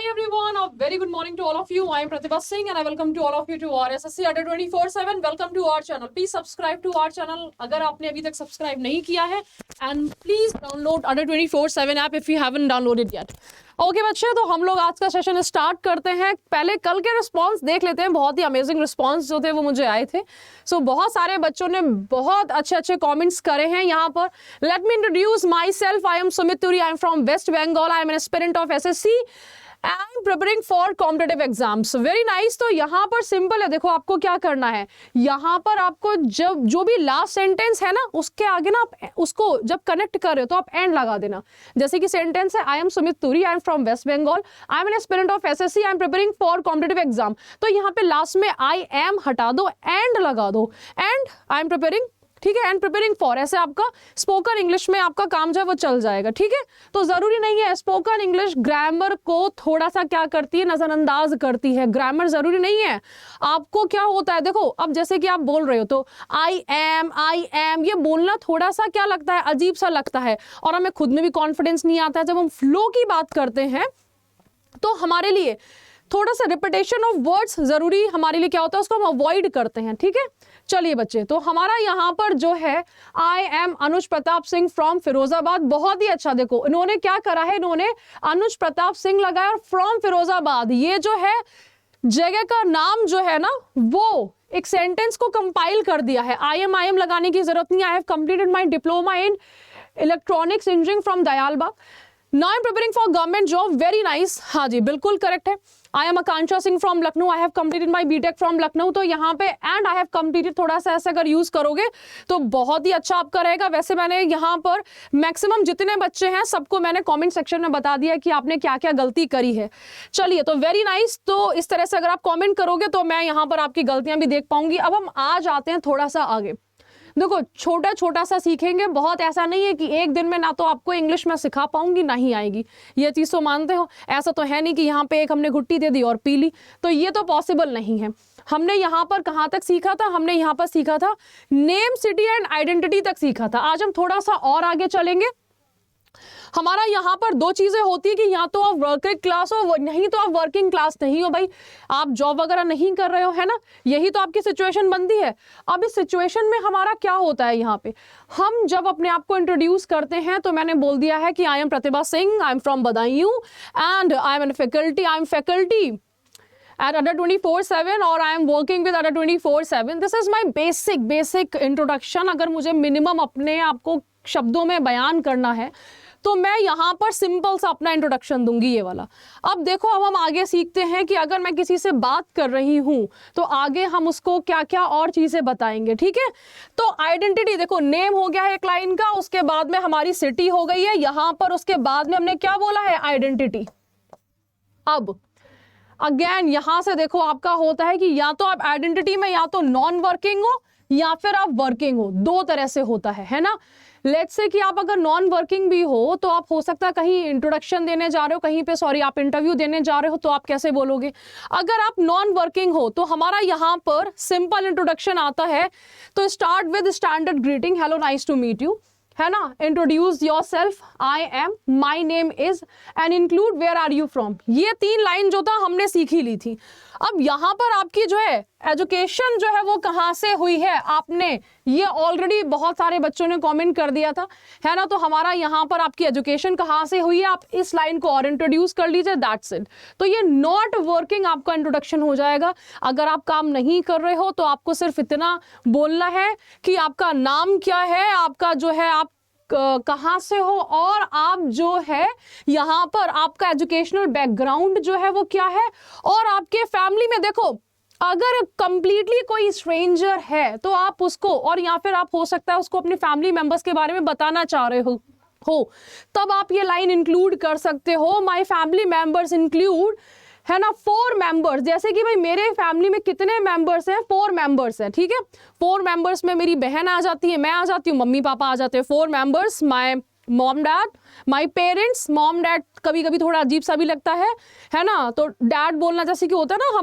everyone, a very good morning to all of you. I am Pratibha Singh and I welcome to all of you to our SSC Under 24/7. Welcome to our channel. Please subscribe to our channel अगर आपने अभी तक subscribe नहीं किया है, and please download Under 24/7 app if you haven't downloaded yet. Okay बच्चे, तो हम लोग आज का सेशन स्टार्ट करते हैं. पहले कल के रिस्पांस देख लेते हैं. बहुत ही अमेजिंग रिस्पांस जो थे वो मुझे आए थे. सो बहुत सारे बच्चों ने बहुत अच्छे अच्छे कमेंट्स करे हैं यहाँ पर. Let me introduce myself. I am Sumit Turi. I am from waste Bengal. I am an aspirant of SSC and preparing for competitive exams. Very nice. तो यहाँ पर सिंपल है. देखो आपको क्या करना है. यहाँ पर आपको जब जो भी लास्ट सेंटेंस है ना उसके आगे ना आप उसको जब कनेक्ट कर रहे हो तो आप एंड लगा देना. जैसे कि सेंटेंस है I am Sumit Turi. I am from waste Bengal. I am an aspirant of SSC. I am preparing for competitive exam. तो यहाँ पे लास्ट में आई एम हटा दो, एंड लगा दो. एंड आई एम प्रिपेयरिंग, ठीक है, एंड प्रिपेयरिंग फॉर. ऐसे आपका स्पोकन इंग्लिश में आपका काम जो है वो चल जाएगा. ठीक है, तो जरूरी नहीं है. स्पोकन इंग्लिश ग्रामर को थोड़ा सा क्या करती है, नजरअंदाज करती है. ग्रामर जरूरी नहीं है. आपको क्या होता है, देखो अब जैसे कि आप बोल रहे हो तो आई एम ये बोलना थोड़ा सा क्या लगता है, अजीब सा लगता है, और हमें खुद में भी कॉन्फिडेंस नहीं आता है. जब हम फ्लो की बात करते हैं तो हमारे लिए थोड़ा सा रिपीटेशन ऑफ वर्ड्स जरूरी हमारे लिए क्या होता है, उसको हम अवॉइड करते हैं. ठीक है, चलिए बच्चे, तो हमारा यहाँ पर जो है I M Anuj Pratap Singh from Firozabad. बहुत ही अच्छा. देखो इन्होंने क्या करा है, इन्होंने अनुज प्रताप सिंह लगाया और फ्रॉम फिरोजाबाद. ये जो है जगह का नाम जो है ना वो एक सेंटेंस को कंपाइल कर दिया है. आई एम लगाने की जरूरत नहीं. I have completed my diploma in electronics engineering from Dayalbagh. Now I am preparing for government job. Very nice. हाँ जी, बिल्कुल करेक्ट है. I am Akanksha Singh from Lucknow. I have completed my BTech from Lucknow. तो यहाँ पे एंड आई हैव कंप्लीटेड थोड़ा सा ऐसा अगर यूज करोगे तो बहुत ही अच्छा आपका रहेगा. वैसे मैंने यहाँ पर मैक्सिमम जितने बच्चे हैं सबको मैंने कमेंट सेक्शन में बता दिया कि आपने क्या क्या गलती करी है. चलिए, तो वेरी नाइस. तो इस तरह से अगर आप कमेंट करोगे तो मैं यहाँ पर आपकी गलतियां भी देख पाऊंगी. अब हम आ जाते हैं थोड़ा सा आगे. देखो छोटा छोटा सा सीखेंगे. बहुत ऐसा नहीं है कि एक दिन में ना तो आपको इंग्लिश में सिखा पाऊंगी ना ही आएगी. ये चीज़ तो मानते हो. ऐसा तो है नहीं कि यहाँ पे एक हमने घुट्टी दे दी और पी ली. तो ये तो पॉसिबल नहीं है. हमने यहाँ पर कहाँ तक सीखा था, हमने यहाँ पर सीखा था नेम, सिटी एंड आइडेंटिटी तक सीखा था. आज हम थोड़ा सा और आगे चलेंगे. हमारा यहाँ पर दो चीजें होती है कि या तो आप वर्किंग क्लास हो, नहीं तो आप वर्किंग क्लास नहीं हो. भाई आप जॉब वगैरह नहीं कर रहे हो, है ना, यही तो आपकी सिचुएशन बनती है. अब इस सिचुएशन में हमारा क्या होता है, यहाँ पे हम जब अपने आप को इंट्रोड्यूस करते हैं तो मैंने बोल दिया है कि I am Pratibha Singh. I am from Badaun and I am an faculty. I am faculty at Under 24/7 और I am working with Under 24/7. This is my basic introduction. अगर मुझे मिनिमम अपने आप को शब्दों में बयान करना है तो मैं यहाँ पर सिंपल सा अपना इंट्रोडक्शन दूंगी, ये वाला. अब देखो, अब हम आगे सीखते हैं कि अगर मैं किसी से बात कर रही हूँ तो आगे हम उसको क्या क्या और चीज़ें बताएंगे. ठीक है, तो आइडेंटिटी देखो, नेम हो गया है एक लाइन का, उसके बाद में हमारी सिटी हो गई है यहाँ पर, उसके बाद में हमने क्या बोला है, आइडेंटिटी. अब अगेन यहां से देखो आपका होता है कि या तो आप आइडेंटिटी में या तो नॉन वर्किंग हो या फिर आप वर्किंग हो. दो तरह से होता है ना. लेट्स से कि आप अगर नॉन वर्किंग भी हो तो आप हो सकता है कहीं इंट्रोडक्शन देने जा रहे हो, कहीं पे सॉरी आप इंटरव्यू देने जा रहे हो, तो आप कैसे बोलोगे. अगर आप नॉन वर्किंग हो तो हमारा यहाँ पर सिंपल इंट्रोडक्शन आता है. तो start with standard greeting, hello nice to meet you, है ना. Introduce yourself, I am, my name is, and include where are you from. ये 3 लाइन जो था हमने सीख ही ली थी. अब यहाँ पर आपकी जो है एजुकेशन जो है वो कहाँ से हुई है, आपने ये ऑलरेडी बहुत सारे बच्चों ने कमेंट कर दिया था, है ना. तो हमारा यहाँ पर आपकी एजुकेशन कहाँ से हुई है, आप इस लाइन को और इंट्रोड्यूस कर लीजिए, दैट्स इट. तो ये नॉट वर्किंग आपका इंट्रोडक्शन हो जाएगा. अगर आप काम नहीं कर रहे हो तो आपको सिर्फ इतना बोलना है कि आपका नाम क्या है, आपका जो है आप कहाँ से हो, और आप जो है यहाँ पर आपका एजुकेशनल बैकग्राउंड जो है वो क्या है, और आपके फैमिली में देखो अगर कंप्लीटली कोई स्ट्रेंजर है तो आप उसको, और या फिर आप हो सकता है उसको अपने फैमिली मेंबर्स के बारे में बताना चाह रहे हो तब आप ये लाइन इंक्लूड कर सकते हो. माय फैमिली मेंबर्स इंक्लूड, है ना, 4 मेंबर्स. जैसे कि भाई मेरे फैमिली में कितने मेंबर्स हैं, 4 मेंबर्स हैं. ठीक है, 4 मेंबर्स में मेरी बहन आ जाती है, मैं आ जाती हूँ, मम्मी पापा आ जाते हैं. 4 members, my mom dad, my parents. Mom dad कभी कभी थोड़ा अजीब सा भी लगता है ना. तो डैड बोलना जैसे कि होता है ना,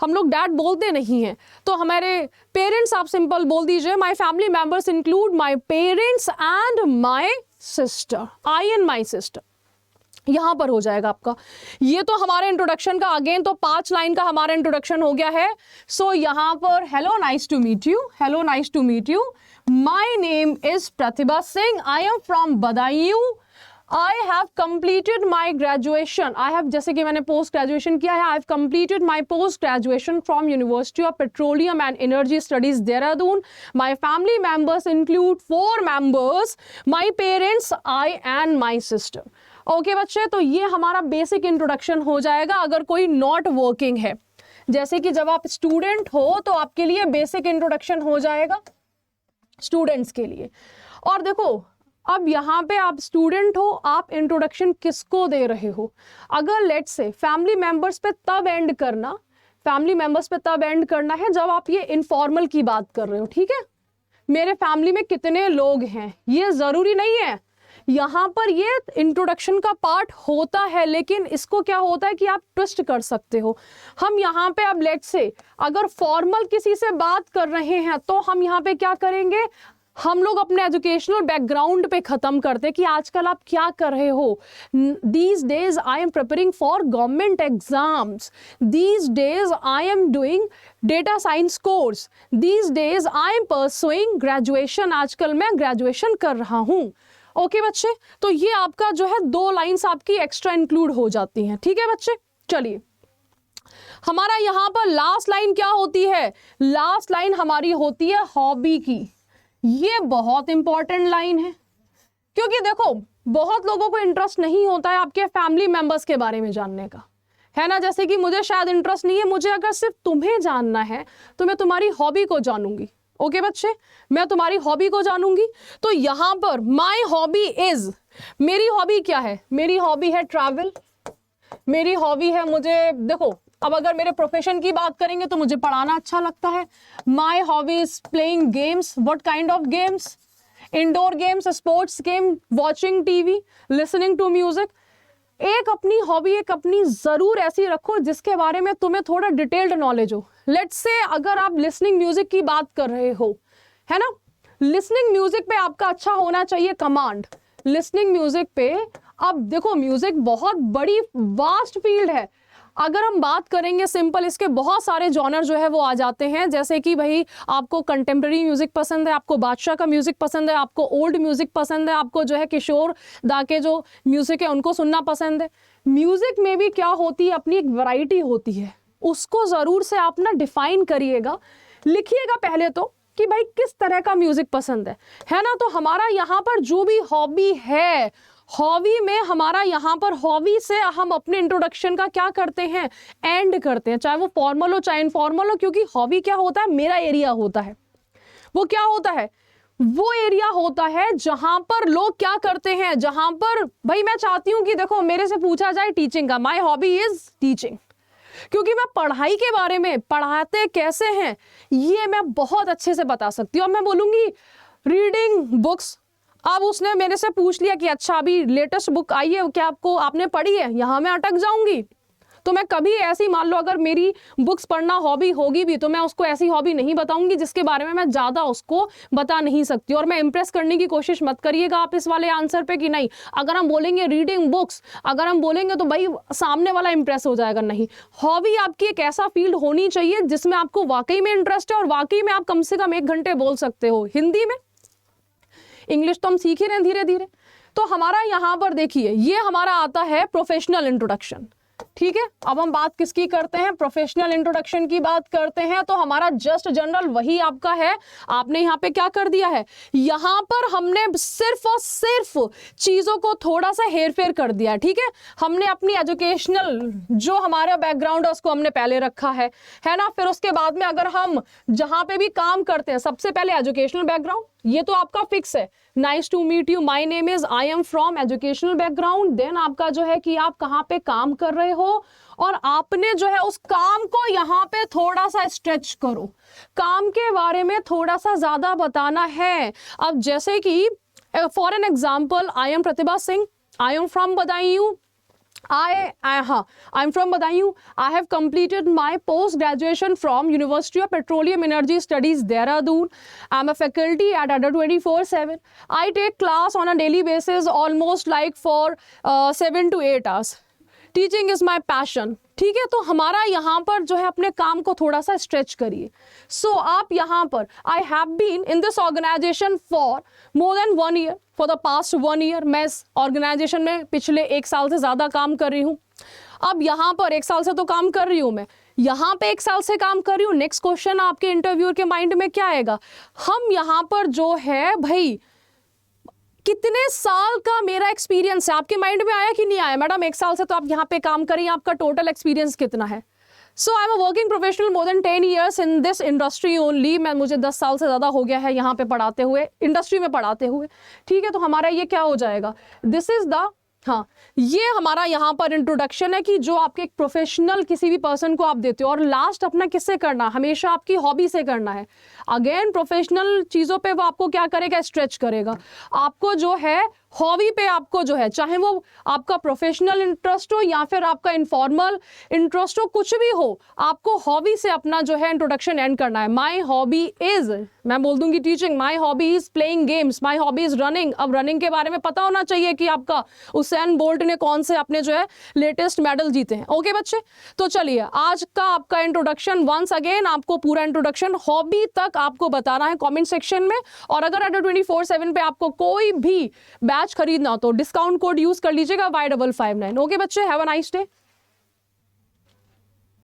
हम लोग डैड बोलते नहीं हैं, तो हमारे पेरेंट्स आप सिंपल बोल दीजिए. My family members include my parents and my sister, I and my sister. यहां पर हो जाएगा आपका। ये तो हमारे इंट्रोडक्शन का अगेन तो 5 लाइन का हमारा इंट्रोडक्शन हो गया है। सो यहां पर hello nice to meet you, hello nice to meet you, my name is Pratibha Singh, I am from Badaun, I have completed my graduation, I have जैसे कि मैंने पोस्ट ग्रेजुएशन किया है, I have completed my post graduation from university of petroleum and energy studies Dehradun, my family members include 4 members, my parents, I and my sister. Okay बच्चे, तो ये हमारा basic introduction हो जाएगा अगर कोई नॉट वर्किंग है। जैसे कि जब आप स्टूडेंट हो तो आपके लिए बेसिक इंट्रोडक्शन हो जाएगा स्टूडेंट्स के लिए। और देखो अब यहाँ पे आप स्टूडेंट हो, आप इंट्रोडक्शन किसको दे रहे हो? अगर लेट से फैमिली मेंबर्स पे तब एंड करना, फैमिली मेंबर्स पे तब एंड करना है जब आप ये इनफॉर्मल की बात कर रहे हो, ठीक है? मेरे फैमिली में कितने लोग हैं, ये जरूरी नहीं है। यहाँ पर ये इंट्रोडक्शन का पार्ट होता है, लेकिन इसको क्या होता है कि आप ट्विस्ट कर सकते हो। हम यहाँ पे अब लेट से अगर फॉर्मल किसी से बात कर रहे हैं तो हम यहाँ पे क्या करेंगे, हम लोग अपने एजुकेशनल बैकग्राउंड पे खत्म करते कि आजकल आप क्या कर रहे हो। These days I am preparing for government exams, these days I am doing data science course, these days I am pursuing graduation, आजकल मैं ग्रेजुएशन कर रहा हूँ। ओके बच्चे, तो ये आपका जो है 2 लाइंस आपकी एक्स्ट्रा इंक्लूड हो जाती हैं, ठीक है बच्चे। चलिए हमारा यहाँ पर लास्ट लाइन क्या होती है? लास्ट लाइन हमारी होती है हॉबी की। ये बहुत इंपॉर्टेंट लाइन है, क्योंकि देखो बहुत लोगों को इंटरेस्ट नहीं होता है आपके फैमिली मेंबर्स के बारे में जानने का, है ना? जैसे कि मुझे शायद इंटरेस्ट नहीं है, मुझे अगर सिर्फ तुम्हें जानना है तो मैं तुम्हारी हॉबी को जानूंगी। ओके बच्चे, मैं तुम्हारी हॉबी को जानूंगी। तो यहां पर माई हॉबी इज, मेरी हॉबी क्या है? मेरी हॉबी है ट्रैवल, मेरी हॉबी है, मुझे देखो अब अगर मेरे प्रोफेशन की बात करेंगे तो मुझे पढ़ाना अच्छा लगता है। My hobby is playing games. What kind of games? Indoor games, sports game, watching TV, listening to music. एक अपनी हॉबी, एक अपनी जरूर ऐसी रखो जिसके बारे में तुम्हें थोड़ा डिटेल्ड नॉलेज हो। लेट्स से अगर आप लिसनिंग म्यूजिक की बात कर रहे हो, है ना, लिसनिंग म्यूजिक पे आपका अच्छा होना चाहिए कमांड। लिसनिंग म्यूजिक पे अब देखो म्यूजिक बहुत बड़ी वास्ट फील्ड है। अगर हम बात करेंगे सिंपल, इसके बहुत सारे जॉनर जो है वो आ जाते हैं। जैसे कि भाई आपको कंटेम्प्रेरी म्यूजिक पसंद है, आपको बादशाह का म्यूजिक पसंद है, आपको ओल्ड म्यूजिक पसंद है, आपको जो है किशोर दा के जो म्यूजिक है उनको सुनना पसंद है। म्यूजिक में भी क्या होती है, अपनी एक वैरायटी होती है, उसको जरूर से आप ना डिफाइन करिएगा, लिखिएगा पहले तो कि भाई किस तरह का म्यूजिक पसंद है ना। तो हमारा यहाँ पर जो भी हॉबी है, हॉबी में हमारा यहाँ पर हॉबी से हम अपने इंट्रोडक्शन का क्या करते हैं, एंड करते हैं, चाहे वो फॉर्मल हो चाहे इनफॉर्मल हो। क्योंकि हॉबी क्या होता है, मेरा एरिया होता है। वो क्या होता है, वो एरिया होता है जहां पर लोग क्या करते हैं, जहां पर भाई मैं चाहती हूं कि देखो मेरे से पूछा जाए टीचिंग का, माई हॉबी इज टीचिंग, क्योंकि मैं पढ़ाई के बारे में, पढ़ाते कैसे हैं ये मैं बहुत अच्छे से बता सकती हूँ। अब मैं बोलूंगी रीडिंग बुक्स, अब उसने मेरे से पूछ लिया कि अच्छा अभी लेटेस्ट बुक आई है क्या, आपने पढ़ी है, यहाँ मैं अटक जाऊंगी। तो मैं कभी ऐसी, मान लो अगर मेरी बुक्स पढ़ना हॉबी होगी भी, तो मैं उसको ऐसी हॉबी नहीं बताऊंगी जिसके बारे में मैं ज़्यादा उसको बता नहीं सकती। और मैं इंप्रेस करने की कोशिश मत करिएगा आप इस वाले आंसर पे कि नहीं अगर हम बोलेंगे रीडिंग बुक्स, अगर हम बोलेंगे तो भाई सामने वाला इंप्रेस हो जाएगा। नहीं, हॉबी आपकी एक ऐसा फील्ड होनी चाहिए जिसमें आपको वाकई में इंटरेस्ट है और वाकई में आप कम से कम 1 घंटे बोल सकते हो हिंदी में। इंग्लिश तो हम सीख ही रहे हैं धीरे धीरे। तो हमारा यहाँ पर देखिए ये हमारा आता है प्रोफेशनल इंट्रोडक्शन, ठीक है। अब हम बात किसकी करते हैं, प्रोफेशनल इंट्रोडक्शन की बात करते हैं। तो हमारा जस्ट जनरल वही आपका है। आपने यहाँ पे क्या कर दिया है, यहाँ पर हमने सिर्फ और सिर्फ चीजों को थोड़ा सा हेरफेर कर दिया है, ठीक है। हमने अपनी एजुकेशनल जो हमारा बैकग्राउंड है उसको हमने पहले रखा है ना। फिर उसके बाद में अगर हम जहां पे भी काम करते हैं, सबसे पहले एजुकेशनल बैकग्राउंड, ये तो आपका फिक्स है। Nice to meet you, my name is, I am from educational background. Then आपका जो है कि आप कहाँ पे काम कर रहे हो और आपने जो है उस काम को यहाँ पे थोड़ा सा स्ट्रेच करो, काम के बारे में थोड़ा सा ज्यादा बताना है। अब जैसे कि for an example, I am Pratibha Singh, I am from Badaun, I'm from Badaयूं. I have completed my post graduation from University of Petroleum Energy Studies, Dehradun. I'm a faculty at Adda 24/7. I take class on a daily basis, almost like for 7 to 8 hours. Teaching is my passion. ठीक है, तो हमारा यहाँ पर जो है अपने काम को थोड़ा सा स्ट्रेच करिए. सो आप यहाँ पर I have been in this organization for more than 1 year, for the past 1 year. मैं इस ऑर्गेनाइजेशन में पिछले 1 साल से ज़्यादा काम कर रही हूँ. अब यहाँ पर 1 साल से तो काम कर रही हूँ मैं, यहाँ पे 1 साल से काम कर रही हूँ. नेक्स्ट क्वेश्चन आपके इंटरव्यूअर के माइंड में क्या आएगा? हम यहाँ पर जो है भाई कितने साल का मेरा एक्सपीरियंस है? आपके माइंड में आया कि नहीं आया? मैडम 1 साल से तो आप यहाँ पे काम करें, आपका टोटल एक्सपीरियंस कितना है? So I am a working professional more than 10 years in this industry only. मुझे 10 साल से ज़्यादा हो गया है यहाँ पे पढ़ाते हुए, इंडस्ट्री में पढ़ाते हुए. ठीक है, तो हमारा ये क्या हो जाएगा? दिस इज द, हाँ, ये हमारा यहाँ पर इंट्रोडक्शन है कि जो आपके एक प्रोफेशनल किसी भी पर्सन को आप देते हो. और लास्ट अपना किससे करना? हमेशा आपकी हॉबी से करना है. अगेन प्रोफेशनल चीज़ों पे वो आपको क्या करेगा? स्ट्रेच करेगा. आपको जो है हॉबी पे आपको जो है, चाहे वो आपका प्रोफेशनल इंटरेस्ट हो या फिर आपका इनफॉर्मल इंटरेस्ट हो, कुछ भी हो, आपको हॉबी से अपना जो है इंट्रोडक्शन एंड करना है. माई हॉबी इज, मैं बोल दूंगी teaching. My hobby is playing games. My hobby is running. अब रनिंग के बारे में पता होना चाहिए कि आपका उसेन बोल्ट ने कौन से अपने जो है लेटेस्ट मेडल जीते हैं. ओके बच्चे, तो चलिए आज का आपका इंट्रोडक्शन, वंस अगेन आपको पूरा इंट्रोडक्शन हॉबी तक आपको बताना है कमेंट सेक्शन में. और अगर अडा 24/7 पे आपको कोई भी बैच खरीदना हो तो डिस्काउंट कोड यूज कर लीजिएगा Y559. ओके बच्चे, हैव अ नाइस डे.